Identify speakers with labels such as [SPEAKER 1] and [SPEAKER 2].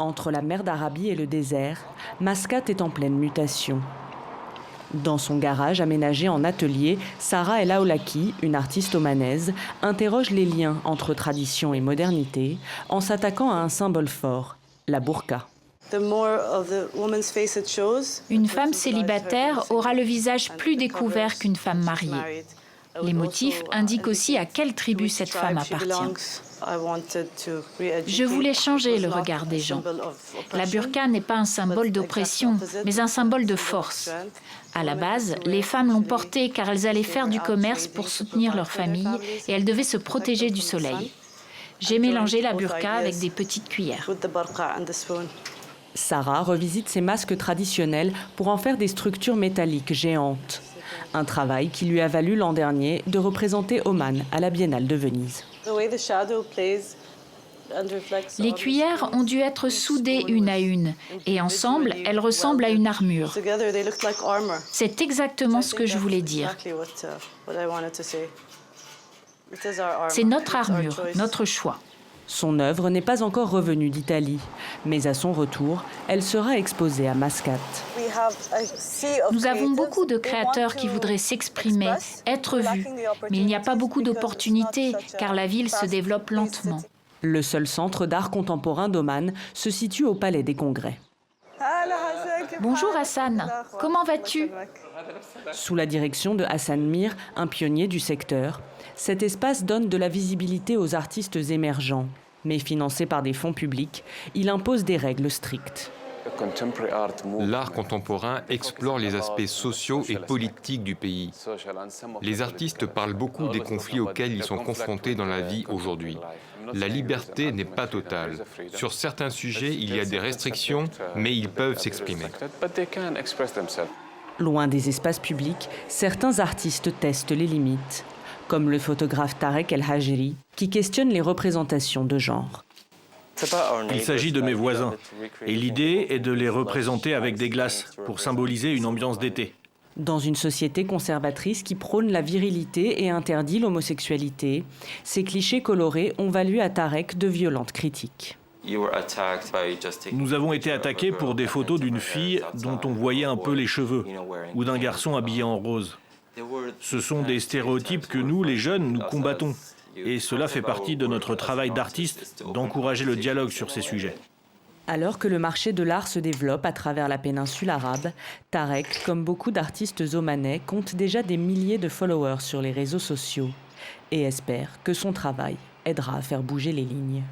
[SPEAKER 1] Entre la mer d'Arabie et le désert, Mascate est en pleine mutation. Dans son garage aménagé en atelier, Sarah El Aoulaki, une artiste omanaise, interroge les liens entre tradition et modernité en s'attaquant à un symbole fort, la burqa.
[SPEAKER 2] Une femme célibataire aura le visage plus découvert qu'une femme mariée. Les motifs indiquent aussi à quelle tribu cette femme appartient. Je voulais changer le regard des gens. La burqa n'est pas un symbole d'oppression, mais un symbole de force. À la base, les femmes l'ont portée car elles allaient faire du commerce pour soutenir leur famille et elles devaient se protéger du soleil. J'ai mélangé la burqa avec des petites cuillères.
[SPEAKER 1] Sarah revisite ses masques traditionnels pour en faire des structures métalliques géantes. Un travail qui lui a valu l'an dernier de représenter Oman à la Biennale de Venise.
[SPEAKER 2] Les cuillères ont dû être soudées une à une et ensemble, elles ressemblent à une armure. C'est exactement ce que je voulais dire. C'est notre armure, notre choix.
[SPEAKER 1] Son œuvre n'est pas encore revenue d'Italie, mais à son retour, elle sera exposée à Mascate.
[SPEAKER 2] Nous avons beaucoup de créateurs qui voudraient s'exprimer, être vus, mais il n'y a pas beaucoup d'opportunités car la ville se développe lentement.
[SPEAKER 1] Le seul centre d'art contemporain d'Oman se situe au Palais des Congrès.
[SPEAKER 2] Bonjour Hassan, comment vas-tu?
[SPEAKER 1] Sous la direction de Hassan Mir, un pionnier du secteur, cet espace donne de la visibilité aux artistes émergents. Mais financé par des fonds publics, il impose des règles strictes.
[SPEAKER 3] L'art contemporain explore les aspects sociaux et politiques du pays. Les artistes parlent beaucoup des conflits auxquels ils sont confrontés dans la vie aujourd'hui. La liberté n'est pas totale. Sur certains sujets, il y a des restrictions, mais ils peuvent s'exprimer.
[SPEAKER 1] Loin des espaces publics, certains artistes testent les limites, comme le photographe Tarek El Hajri, qui questionne les représentations de genre.
[SPEAKER 4] Il s'agit de mes voisins, et l'idée est de les représenter avec des glaces, pour symboliser une ambiance d'été.
[SPEAKER 1] Dans une société conservatrice qui prône la virilité et interdit l'homosexualité, ces clichés colorés ont valu à Tarek de violentes critiques.
[SPEAKER 4] Nous avons été attaqués pour des photos d'une fille dont on voyait un peu les cheveux, ou d'un garçon habillé en rose. Ce sont des stéréotypes que nous, les jeunes, nous combattons. Et cela fait partie de notre travail d'artiste, d'encourager le dialogue sur ces sujets.
[SPEAKER 1] Alors que le marché de l'art se développe à travers la péninsule arabe, Tarek, comme beaucoup d'artistes omanais, compte déjà des milliers de followers sur les réseaux sociaux et espère que son travail aidera à faire bouger les lignes.